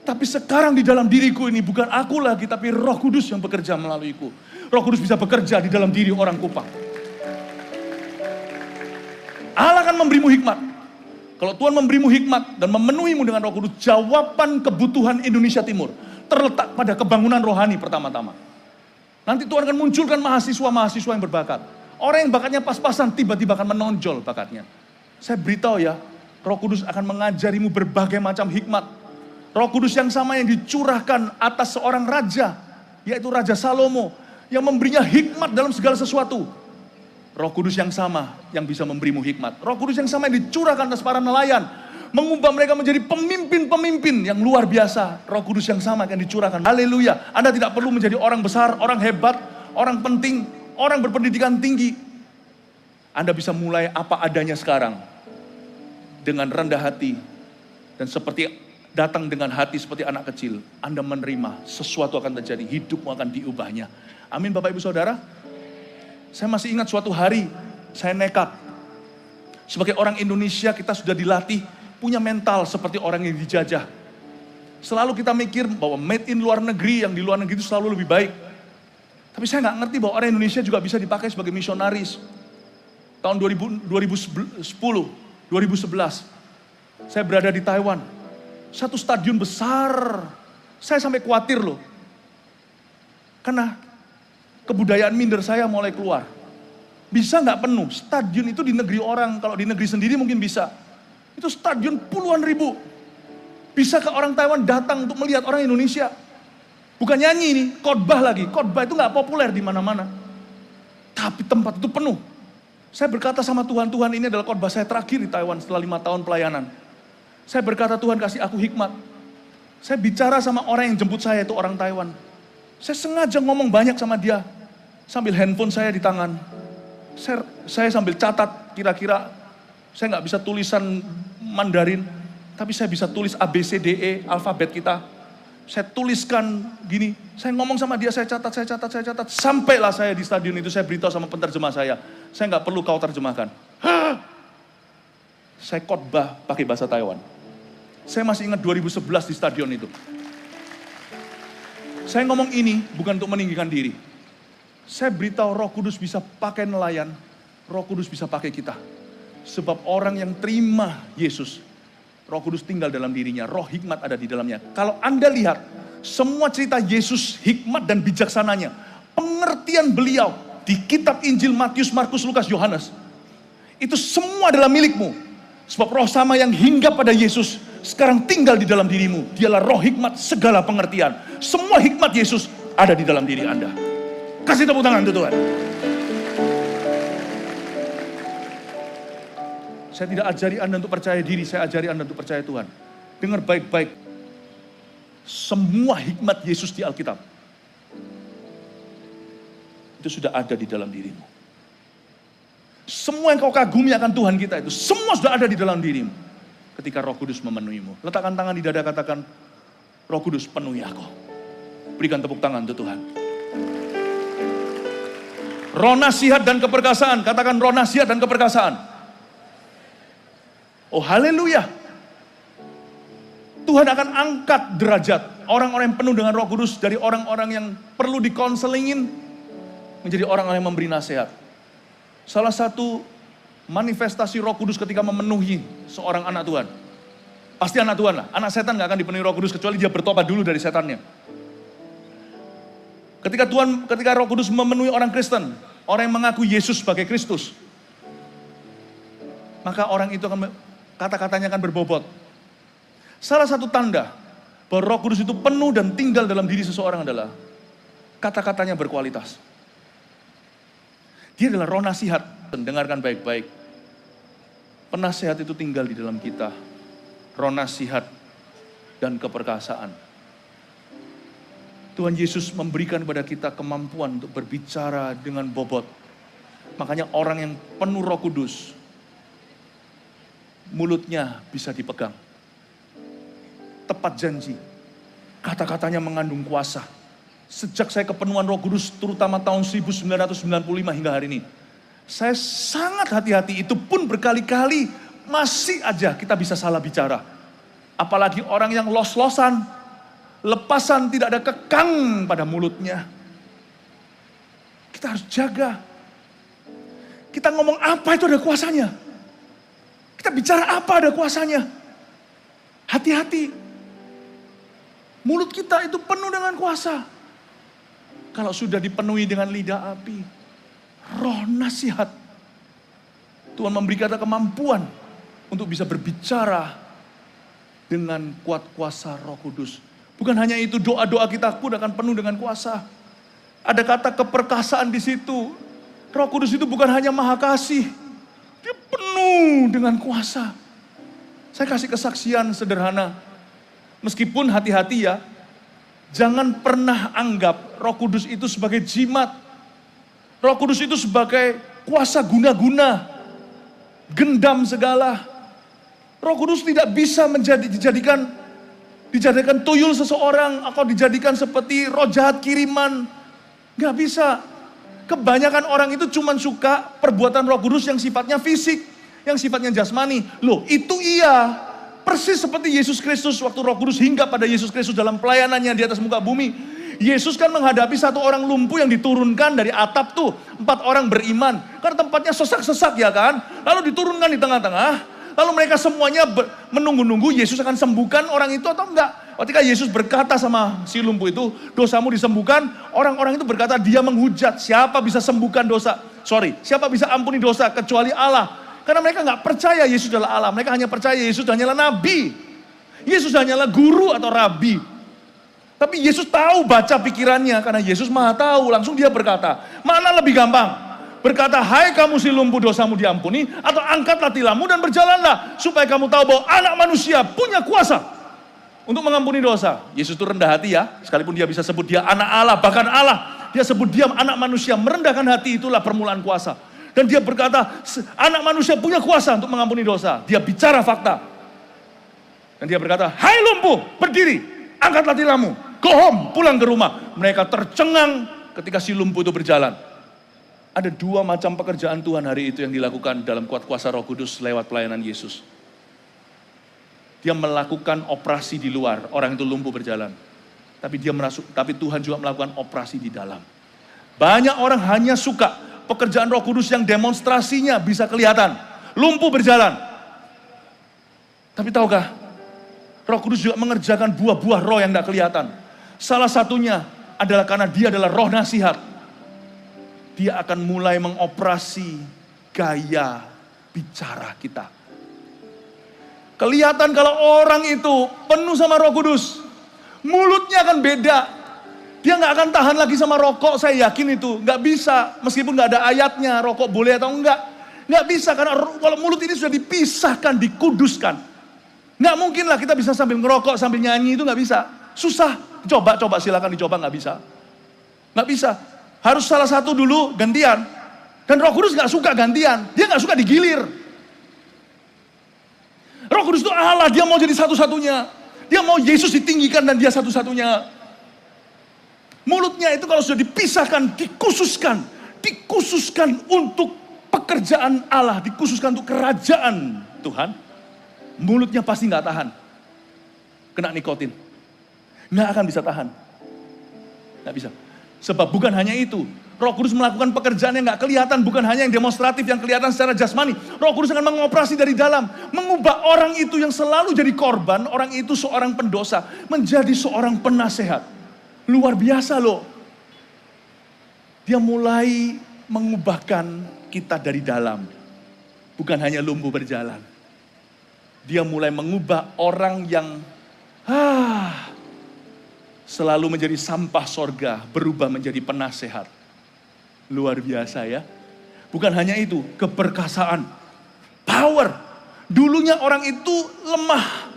Tapi sekarang di dalam diriku ini bukan aku lagi, tapi Roh Kudus yang bekerja melaluiku. Roh Kudus bisa bekerja di dalam diri orang Kupang. Allah akan memberimu hikmat. Kalau Tuhan memberimu hikmat dan memenuhimu dengan Roh Kudus, jawaban kebutuhan Indonesia Timur terletak pada kebangunan rohani pertama-tama. Nanti Tuhan akan munculkan mahasiswa-mahasiswa yang berbakat. Orang yang bakatnya pas-pasan tiba-tiba akan menonjol bakatnya. Saya beritahu ya, Roh Kudus akan mengajarimu berbagai macam hikmat. Roh Kudus yang sama yang dicurahkan atas seorang raja, yaitu Raja Salomo, yang memberinya hikmat dalam segala sesuatu. Roh Kudus yang sama yang bisa memberimu hikmat. Roh Kudus yang sama yang dicurahkan atas para nelayan, mengubah mereka menjadi pemimpin-pemimpin yang luar biasa. Roh Kudus yang sama yang dicurahkan. Haleluya. Anda tidak perlu menjadi orang besar, orang hebat, orang penting, orang berpendidikan tinggi. Anda bisa mulai apa adanya sekarang. Dengan rendah hati dan seperti datang dengan hati seperti anak kecil, Anda menerima, sesuatu akan terjadi, hidupmu akan diubahnya. Amin Bapak Ibu Saudara. Saya masih ingat suatu hari, saya nekat. Sebagai orang Indonesia kita sudah dilatih, punya mental seperti orang yang dijajah. Selalu kita mikir bahwa made in luar negeri, yang di luar negeri itu selalu lebih baik. Tapi saya nggak ngerti bahwa orang Indonesia juga bisa dipakai sebagai misionaris. Tahun 2011, saya berada di Taiwan. Satu stadion besar. Saya sampai khawatir loh. Karena kebudayaan minder saya mulai keluar. Bisa nggak penuh? Stadion itu di negeri orang, kalau di negeri sendiri mungkin bisa. Itu stadion puluhan ribu. Bisa ke orang Taiwan datang untuk melihat orang Indonesia. Bukan nyanyi ini, khotbah lagi. Khotbah itu nggak populer di mana-mana. Tapi tempat itu penuh. Saya berkata sama Tuhan, Tuhan ini adalah khotbah saya terakhir di Taiwan setelah 5 tahun pelayanan. Saya berkata, Tuhan kasih aku hikmat. Saya bicara sama orang yang jemput saya, itu orang Taiwan. Saya sengaja ngomong banyak sama dia. Sambil handphone saya di tangan. Saya sambil catat, kira-kira saya nggak bisa tulisan Mandarin. Tapi saya bisa tulis ABCDE, alfabet kita. Saya tuliskan gini, saya ngomong sama dia, saya catat. Sampailah saya di stadion itu, saya beritahu sama penterjemah saya nggak perlu kau terjemahkan. Saya khotbah pakai bahasa Taiwan. Saya masih ingat 2011 di stadion itu. Saya ngomong ini bukan untuk meninggikan diri. Saya beritahu Roh Kudus bisa pakai nelayan, Roh Kudus bisa pakai kita. Sebab orang yang terima Yesus, Roh Kudus tinggal dalam dirinya, roh hikmat ada di dalamnya. Kalau Anda lihat, semua cerita Yesus, hikmat dan bijaksananya, pengertian beliau di kitab Injil Matius, Markus, Lukas, Yohanes, itu semua adalah milikmu. Sebab roh sama yang hinggap pada Yesus, sekarang tinggal di dalam dirimu. Dialah roh hikmat segala pengertian. Semua hikmat Yesus ada di dalam diri Anda. Kasih tepuk tangan untuk Tuhan. Saya tidak ajari Anda untuk percaya diri, saya ajari Anda untuk percaya Tuhan. Dengar baik-baik. Semua hikmat Yesus di Alkitab, itu sudah ada di dalam dirimu. Semua yang kau kagumi akan Tuhan kita itu, semua sudah ada di dalam dirimu. Ketika Roh Kudus memenuhimu. Letakkan tangan di dada, katakan, Roh Kudus penuhi aku. Berikan tepuk tangan untuk Tuhan. Roh nasihat dan keperkasaan, katakan roh nasihat dan keperkasaan. Oh haleluya. Tuhan akan angkat derajat orang-orang yang penuh dengan Roh Kudus dari orang-orang yang perlu dikonselingin menjadi orang-orang yang memberi nasihat. Salah satu manifestasi Roh Kudus ketika memenuhi seorang anak Tuhan. Pasti anak Tuhan lah. Anak setan gak akan dipenuhi Roh Kudus kecuali dia bertobat dulu dari setannya. Ketika Roh Kudus memenuhi orang Kristen, orang yang mengaku Yesus sebagai Kristus, maka orang itu akan kata-katanya akan berbobot. Salah satu tanda bahwa Roh Kudus itu penuh dan tinggal dalam diri seseorang adalah kata-katanya berkualitas. Dia adalah roh nasihat. Dengarkan baik-baik. Penasihat itu tinggal di dalam kita. Roh nasihat dan keperkasaan. Tuhan Yesus memberikan kepada kita kemampuan untuk berbicara dengan bobot. Makanya orang yang penuh Roh Kudus, mulutnya bisa dipegang. Tepat janji. Kata-katanya mengandung kuasa. Sejak saya kepenuhan Roh Kudus, terutama tahun 1995 hingga hari ini, saya sangat hati-hati. Itu pun berkali-kali masih aja kita bisa salah bicara. Apalagi orang yang los-losan, lepasan, tidak ada kekang pada mulutnya. Kita harus jaga. Kita ngomong apa itu ada kuasanya. Kita bicara apa ada kuasanya. Hati-hati. Mulut kita itu penuh dengan kuasa. Kalau sudah dipenuhi dengan lidah api, roh nasihat, Tuhan memberi kita kemampuan untuk bisa berbicara dengan kuat kuasa Roh Kudus. Bukan hanya itu, doa-doa kita pun akan penuh dengan kuasa. Ada kata keperkasaan di situ. Roh Kudus itu bukan hanya maha kasih, dia penuh dengan kuasa. Saya kasih kesaksian sederhana. Meskipun hati-hati ya, jangan pernah anggap Roh Kudus itu sebagai jimat. Roh Kudus itu sebagai kuasa guna-guna, gendam segala. Roh Kudus tidak bisa dijadikan dijadikan tuyul seseorang, atau dijadikan seperti roh jahat kiriman. Gak bisa. Kebanyakan orang itu cuma suka perbuatan Roh Kudus yang sifatnya fisik, yang sifatnya jasmani. Loh, itu iya. Persis seperti Yesus Kristus waktu Roh Kudus hinggap pada Yesus Kristus dalam pelayanannya di atas muka bumi. Yesus kan menghadapi satu orang lumpuh yang diturunkan dari atap tuh. 4 orang beriman. Karena tempatnya sesak-sesak ya kan. Lalu diturunkan di tengah-tengah. Lalu mereka semuanya menunggu-nunggu Yesus akan sembuhkan orang itu atau enggak. Ketika Yesus berkata sama si lumpuh itu, dosamu disembuhkan. Orang-orang itu berkata, dia menghujat. Siapa bisa sembuhkan dosa? Siapa bisa ampuni dosa kecuali Allah? Karena mereka nggak percaya Yesus adalah Allah. Mereka hanya percaya Yesus hanyalah nabi. Yesus hanyalah guru atau rabi. Tapi Yesus tahu baca pikirannya. Karena Yesus maha tahu. Langsung dia berkata, mana lebih gampang? Berkata, hai kamu si lumpuh, dosamu diampuni, atau angkatlah tilammu dan berjalanlah, supaya kamu tahu bahwa anak manusia punya kuasa untuk mengampuni dosa. Yesus itu rendah hati ya, sekalipun dia bisa sebut dia anak Allah, bahkan Allah, dia sebut dia anak manusia, merendahkan hati itulah permulaan kuasa. Dan dia berkata, anak manusia punya kuasa untuk mengampuni dosa. Dia bicara fakta. Dan dia berkata, hai lumpuh, berdiri, angkatlah tilammu, go home, pulang ke rumah. Mereka tercengang ketika si lumpuh itu berjalan. Ada 2 macam pekerjaan Tuhan hari itu yang dilakukan dalam kuat kuasa Roh Kudus lewat pelayanan Yesus. Dia melakukan operasi di luar, orang itu lumpuh berjalan. Tapi Tuhan juga melakukan operasi di dalam. Banyak orang hanya suka pekerjaan Roh Kudus yang demonstrasinya bisa kelihatan. Lumpuh berjalan. Tapi tahukah, Roh Kudus juga mengerjakan buah-buah roh yang tidak kelihatan. Salah satunya adalah karena dia adalah roh nasihat. Dia akan mulai mengoperasi gaya bicara kita. Kelihatan kalau orang itu penuh sama Roh Kudus, mulutnya akan beda. Dia nggak akan tahan lagi sama rokok, saya yakin itu. Nggak bisa, meskipun nggak ada ayatnya, rokok boleh atau enggak. Nggak bisa, karena kalau mulut ini sudah dipisahkan, dikuduskan. Nggak mungkin lah kita bisa sambil ngerokok, sambil nyanyi, itu nggak bisa. Susah, coba silakan dicoba, nggak bisa. Nggak bisa. Harus salah satu dulu gantian. Dan Roh Kudus gak suka gantian. Dia gak suka digilir. Roh Kudus itu Allah, dia mau jadi satu-satunya. Dia mau Yesus ditinggikan dan dia satu-satunya. Mulutnya itu kalau sudah dipisahkan, dikhususkan untuk pekerjaan Allah, dikhususkan untuk kerajaan Tuhan. Mulutnya pasti gak tahan. Kena nikotin. Gak akan bisa tahan. Gak bisa. Sebab bukan hanya itu, Roh Kudus melakukan pekerjaan yang gak kelihatan, bukan hanya yang demonstratif, yang kelihatan secara jasmani. Roh Kudus akan mengoperasi dari dalam, mengubah orang itu yang selalu jadi korban, orang itu seorang pendosa, menjadi seorang penasehat. Luar biasa loh. Dia mulai mengubahkan kita dari dalam, bukan hanya lumpuh berjalan. Dia mulai mengubah orang yang selalu menjadi sampah sorga, berubah menjadi penasehat. Luar biasa ya. Bukan hanya itu, keperkasaan, power. Dulunya orang itu lemah.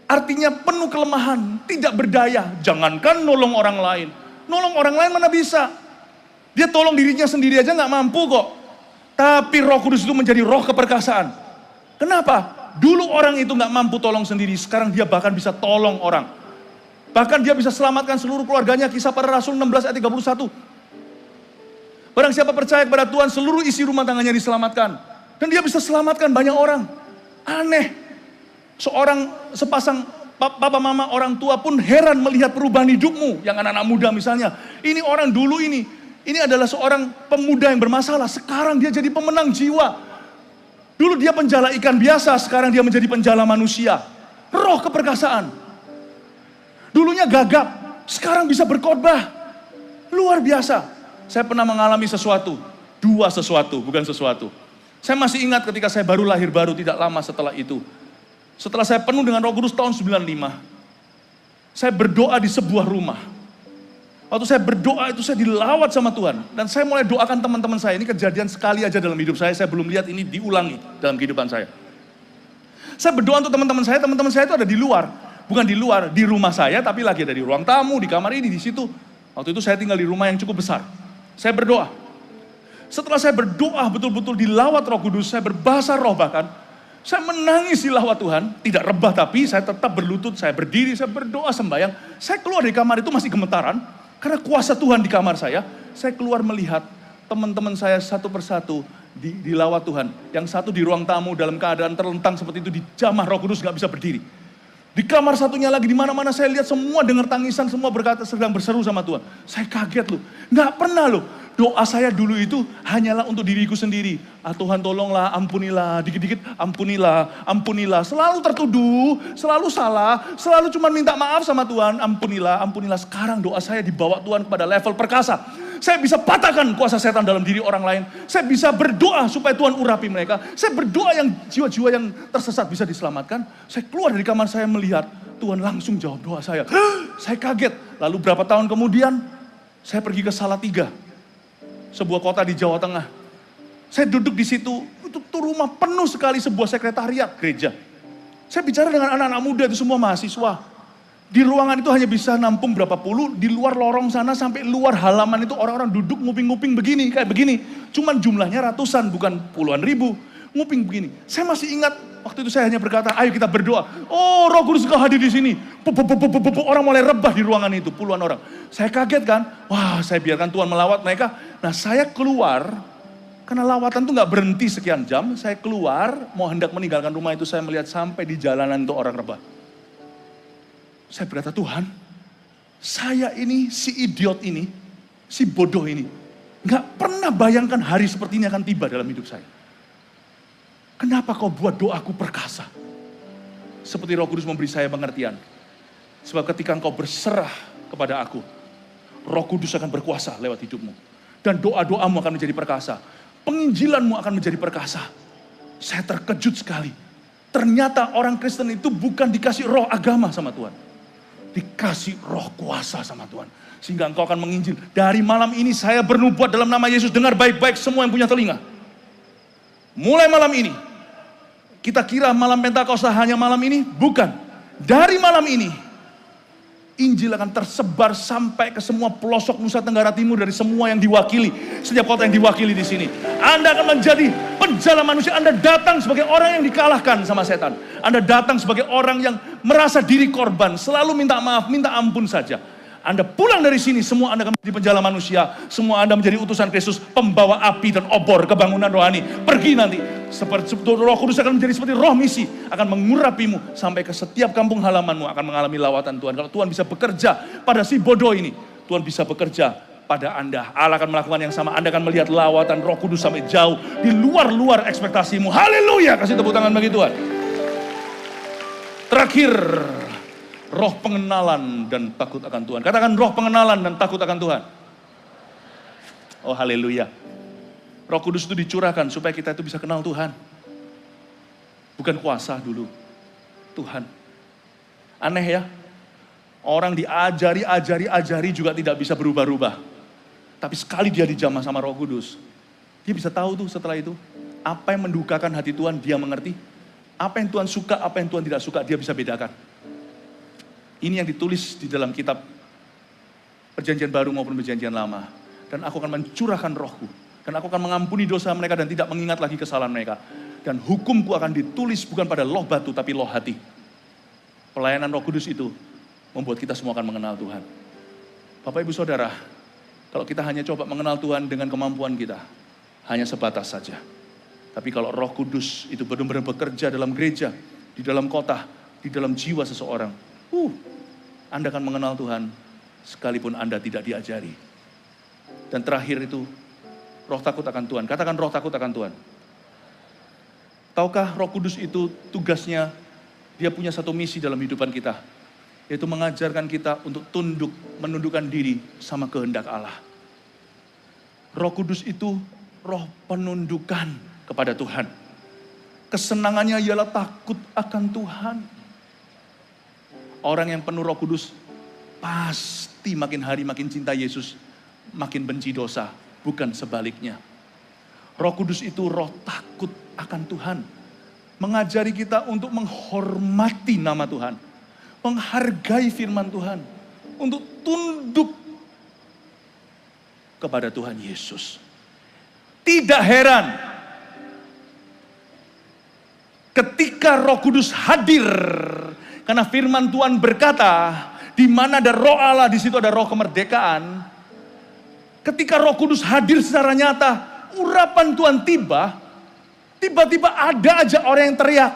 Artinya penuh kelemahan, tidak berdaya. Jangankan nolong orang lain. Nolong orang lain mana bisa. Dia tolong dirinya sendiri aja gak mampu kok. Tapi Roh Kudus itu menjadi roh keperkasaan. Kenapa? Dulu orang itu gak mampu tolong sendiri, sekarang dia bahkan bisa tolong orang. Bahkan dia bisa selamatkan seluruh keluarganya. Kisah Para Rasul 16 ayat 31. Barang siapa percaya kepada Tuhan, seluruh isi rumah tangannya diselamatkan. Dan dia bisa selamatkan banyak orang. Aneh. Sepasang papa mama orang tua pun heran melihat perubahan hidupmu. Yang anak-anak muda misalnya. Ini orang dulu ini. Ini adalah seorang pemuda yang bermasalah. Sekarang dia jadi pemenang jiwa. Dulu dia penjala ikan biasa. Sekarang dia menjadi penjala manusia. Roh keperkasaan. Dulunya gagap, sekarang bisa berkhotbah. Luar biasa. Saya pernah mengalami sesuatu. 2 sesuatu, bukan sesuatu. Saya masih ingat ketika saya baru lahir baru, tidak lama setelah itu. Setelah saya penuh dengan Roh Kudus tahun 95. Saya berdoa di sebuah rumah. Waktu saya berdoa itu saya dilawat sama Tuhan. Dan saya mulai doakan teman-teman saya. Ini kejadian sekali aja dalam hidup saya belum lihat ini diulangi dalam kehidupan saya. Saya berdoa untuk teman-teman saya itu ada di luar. Bukan di luar, di rumah saya, tapi lagi ada di ruang tamu, di kamar ini, di situ. Waktu itu saya tinggal di rumah yang cukup besar. Saya berdoa. Setelah saya berdoa betul-betul dilawat Roh Kudus, saya berbahasa roh bahkan. Saya menangis di lawat Tuhan, tidak rebah tapi saya tetap berlutut, saya berdiri, saya berdoa sembahyang. Saya keluar dari kamar itu masih gemetaran, karena kuasa Tuhan di kamar saya. Saya keluar melihat teman-teman saya satu persatu di lawat Tuhan. Yang satu di ruang tamu dalam keadaan terlentang seperti itu, dijamah Roh Kudus, gak bisa berdiri. Di kamar satunya lagi, di mana-mana saya lihat semua dengar tangisan, semua berkata sedang berseru sama Tuhan. Saya kaget loh, gak pernah loh. Doa saya dulu itu hanyalah untuk diriku sendiri. Tuhan tolonglah, ampunilah, dikit-dikit ampunilah, ampunilah. Selalu tertuduh, selalu salah, selalu cuma minta maaf sama Tuhan, ampunilah, ampunilah. Sekarang doa saya dibawa Tuhan kepada level perkasa. Saya bisa patahkan kuasa setan dalam diri orang lain. Saya bisa berdoa supaya Tuhan urapi mereka. Saya berdoa yang jiwa-jiwa yang tersesat bisa diselamatkan. Saya keluar dari kamar saya melihat Tuhan langsung jawab doa saya. Saya kaget. Lalu berapa tahun kemudian saya pergi ke Salatiga, sebuah kota di Jawa Tengah. Saya duduk di situ, itu rumah penuh sekali, sebuah sekretariat gereja. Saya bicara dengan anak-anak muda itu semua mahasiswa. Di ruangan itu hanya bisa nampung berapa puluh, di luar lorong sana sampai luar halaman itu orang-orang duduk nguping-nguping begini, kayak begini. Cuman jumlahnya ratusan, bukan puluhan ribu. Nguping begini. Saya masih ingat, waktu itu saya hanya berkata, ayo kita berdoa. Oh, Roh Kudus kau hadir di sini. Orang mulai rebah di ruangan itu, puluhan orang. Saya kaget kan, wah saya biarkan Tuhan melawat mereka. Nah saya keluar, karena lawatan itu gak berhenti sekian jam. Saya keluar, mau hendak meninggalkan rumah itu, saya melihat sampai di jalanan itu orang rebah. Saya berkata, Tuhan, saya ini, si idiot ini, si bodoh ini, gak pernah bayangkan hari seperti ini akan tiba dalam hidup saya. Kenapa kau buat doaku perkasa? Seperti Roh Kudus memberi saya pengertian. Sebab ketika engkau berserah kepada aku, Roh Kudus akan berkuasa lewat hidupmu. Dan doa-doamu akan menjadi perkasa. Penginjilanmu akan menjadi perkasa. Saya terkejut sekali. Ternyata orang Kristen itu bukan dikasih roh agama sama Tuhan. Dikasih roh kuasa sama Tuhan. Sehingga engkau akan menginjil. Dari malam ini saya bernubuat dalam nama Yesus. Dengar baik-baik semua yang punya telinga. Mulai malam ini. Kita kira malam Pentakosta hanya malam ini. Bukan. Dari malam ini. Injil akan tersebar sampai ke semua pelosok Nusa Tenggara Timur dari semua yang diwakili. Setiap kota yang diwakili di sini. Anda akan menjadi penjala manusia. Anda datang sebagai orang yang dikalahkan sama setan. Anda datang sebagai orang yang merasa diri korban. Selalu minta maaf, minta ampun saja. Anda pulang dari sini, semua Anda akan menjadi penjala manusia. Semua Anda menjadi utusan Kristus, pembawa api dan obor kebangunan rohani. Pergi nanti, seperti Roh Kudus akan menjadi seperti roh misi, akan mengurapimu sampai ke setiap kampung halamanmu, akan mengalami lawatan Tuhan. Kalau Tuhan bisa bekerja pada si bodoh ini, Tuhan bisa bekerja pada Anda. Allah akan melakukan yang sama. Anda akan melihat lawatan Roh Kudus sampai jauh, di luar-luar ekspektasimu. Haleluya, kasih tepuk tangan bagi Tuhan. Terakhir, roh pengenalan dan takut akan Tuhan. Katakan roh pengenalan dan takut akan Tuhan. Oh haleluya. Roh Kudus itu dicurahkan supaya kita itu bisa kenal Tuhan. Bukan kuasa dulu. Tuhan. Aneh ya. Orang diajari juga tidak bisa berubah-ubah. Tapi sekali dia dijamah sama Roh Kudus. Dia bisa tahu tuh setelah itu. Apa yang mendukakan hati Tuhan dia mengerti. Apa yang Tuhan suka, apa yang Tuhan tidak suka dia bisa bedakan. Ini yang ditulis di dalam kitab Perjanjian Baru maupun Perjanjian Lama. Dan aku akan mencurahkan rohku. Dan aku akan mengampuni dosa mereka dan tidak mengingat lagi kesalahan mereka. Dan hukumku akan ditulis bukan pada loh batu tapi loh hati. Pelayanan Roh Kudus itu membuat kita semua akan mengenal Tuhan. Bapak Ibu Saudara, kalau kita hanya coba mengenal Tuhan dengan kemampuan kita, hanya sebatas saja. Tapi kalau Roh Kudus itu benar-benar bekerja dalam gereja, di dalam kota, di dalam jiwa seseorang, Anda akan mengenal Tuhan sekalipun Anda tidak diajari. Dan terakhir itu, roh takut akan Tuhan. Katakan roh takut akan Tuhan. Tahukah Roh Kudus itu tugasnya, dia punya satu misi dalam hidupan kita. Yaitu mengajarkan kita untuk tunduk, menundukkan diri sama kehendak Allah. Roh Kudus itu roh penundukan kepada Tuhan. Kesenangannya ialah takut akan Tuhan. Orang yang penuh Roh Kudus pasti makin hari makin cinta Yesus, makin benci dosa, bukan sebaliknya. Roh Kudus itu roh takut akan Tuhan. Mengajari kita untuk menghormati nama Tuhan, menghargai firman Tuhan, untuk tunduk kepada Tuhan Yesus. Tidak heran Ketika Roh Kudus hadir, karena firman Tuhan berkata, di mana ada Roh Allah, di situ ada roh kemerdekaan. Ketika Roh Kudus hadir secara nyata, urapan Tuhan tiba-tiba ada aja orang yang teriak,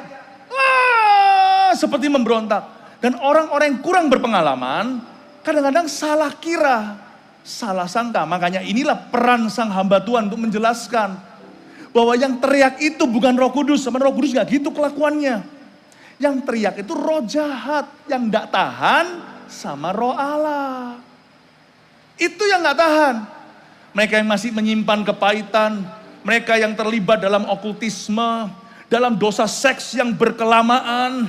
wah, seperti memberontak. Dan orang-orang yang kurang berpengalaman, kadang-kadang salah kira, salah sangka. Makanya inilah peran sang hamba Tuhan untuk menjelaskan bahwa yang teriak itu bukan Roh Kudus. Sama Roh Kudus gak gitu kelakuannya. Yang teriak itu roh jahat yang gak tahan sama Roh Allah. Itu yang gak tahan. Mereka yang masih menyimpan kepahitan, mereka yang terlibat dalam okultisme, dalam dosa seks yang berkelamaan,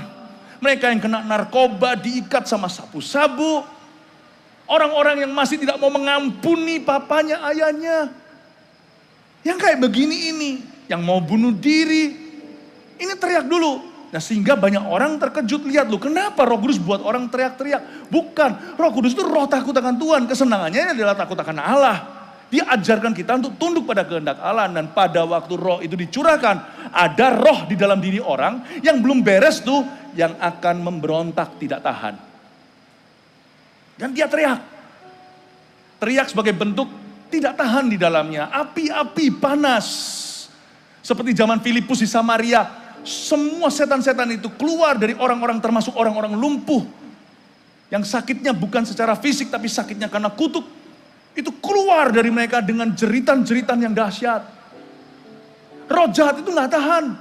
mereka yang kena narkoba, diikat sama sabu-sabu, orang-orang yang masih tidak mau mengampuni papanya, ayahnya, yang kayak begini ini, yang mau bunuh diri, ini teriak dulu. Nah, sehingga banyak orang terkejut, lihat lu, kenapa Roh Kudus buat orang teriak-teriak? Bukan, Roh Kudus itu roh takut akan Tuhan, kesenangannya adalah takut akan Allah. Dia ajarkan kita untuk tunduk pada kehendak Allah. Dan pada waktu roh itu dicurahkan, ada roh di dalam diri orang yang belum beres tuh, yang akan memberontak, tidak tahan. Dan dia teriak. Teriak sebagai bentuk tidak tahan di dalamnya. Api-api panas. Seperti zaman Filipus di Samaria. Semua setan-setan itu keluar dari orang-orang, termasuk orang-orang lumpuh. Yang sakitnya bukan secara fisik, tapi sakitnya karena kutuk. Itu keluar dari mereka dengan jeritan-jeritan yang dahsyat. Roh jahat itu gak tahan.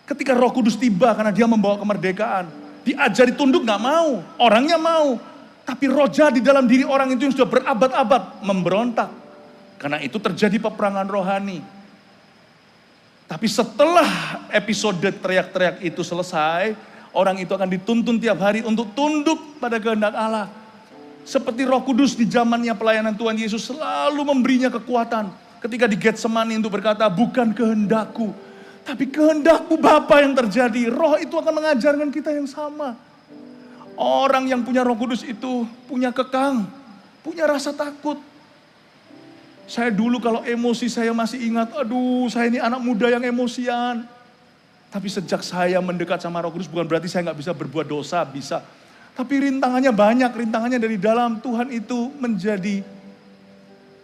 Ketika Roh Kudus tiba, karena dia membawa kemerdekaan, diajari tunduk gak mau, orangnya mau. Tapi roh jahat di dalam diri orang itu yang sudah berabad-abad memberontak. Karena itu terjadi peperangan rohani. Tapi setelah episode teriak-teriak itu selesai, orang itu akan dituntun tiap hari untuk tunduk pada kehendak Allah. Seperti Roh Kudus di zamannya pelayanan Tuhan Yesus selalu memberinya kekuatan. Ketika di Getsemani untuk berkata, bukan kehendakku, tapi kehendakmu Bapa yang terjadi. Roh itu akan mengajarkan kita yang sama. Orang yang punya Roh Kudus itu punya kekang, punya rasa takut. Saya dulu kalau emosi saya masih ingat, aduh saya ini anak muda yang emosian. Tapi sejak saya mendekat sama Roh Kudus bukan berarti saya gak bisa berbuat dosa, bisa. Tapi rintangannya banyak, rintangannya dari dalam. Tuhan itu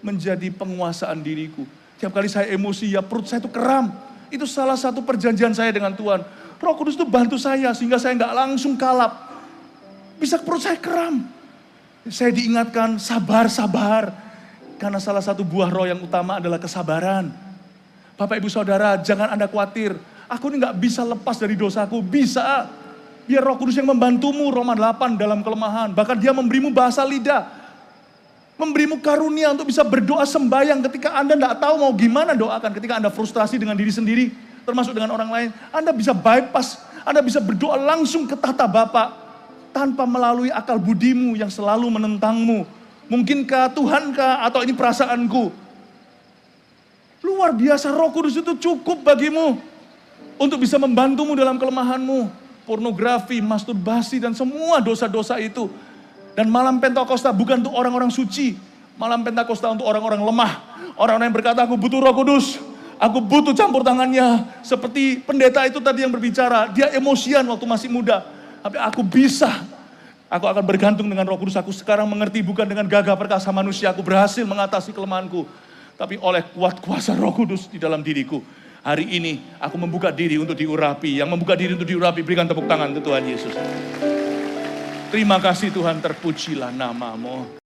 menjadi penguasaan diriku. Tiap kali saya emosi, ya perut saya itu keram. Itu salah satu perjanjian saya dengan Tuhan. Roh Kudus itu bantu saya sehingga saya nggak langsung kalap. Bisa perut saya keram. Saya diingatkan sabar. Karena salah satu buah roh yang utama adalah kesabaran. Bapak Ibu Saudara, jangan Anda khawatir. Aku ini nggak bisa lepas dari dosaku. Bisa. Biar Roh Kudus yang membantumu, Roma 8 dalam kelemahan. Bahkan dia memberimu bahasa lidah. Memberimu karunia untuk bisa berdoa sembahyang ketika Anda tidak tahu mau gimana doakan. Ketika Anda frustrasi dengan diri sendiri, termasuk dengan orang lain. Anda bisa bypass, Anda bisa berdoa langsung ke tahta Bapa. Tanpa melalui akal budimu yang selalu menentangmu. Mungkinkah, Tuhankah, atau ini perasaanku. Luar biasa, Roh Kudus itu cukup bagimu. Untuk bisa membantumu dalam kelemahanmu. Pornografi, masturbasi, dan semua dosa-dosa itu. Dan malam Pentakosta bukan untuk orang-orang suci. Malam Pentakosta untuk orang-orang lemah. Orang-orang yang berkata, aku butuh Roh Kudus. Aku butuh campur tangannya. Seperti pendeta itu tadi yang berbicara. Dia emosian waktu masih muda. Tapi aku bisa. Aku akan bergantung dengan Roh Kudus. Aku sekarang mengerti bukan dengan gagah perkasa manusia. Aku berhasil mengatasi kelemahanku. Tapi oleh kuat kuasa Roh Kudus di dalam diriku. Hari ini aku membuka diri untuk diurapi. Yang membuka diri untuk diurapi, berikan tepuk tangan untuk Tuhan Yesus. Terima kasih Tuhan, terpujilah namamu.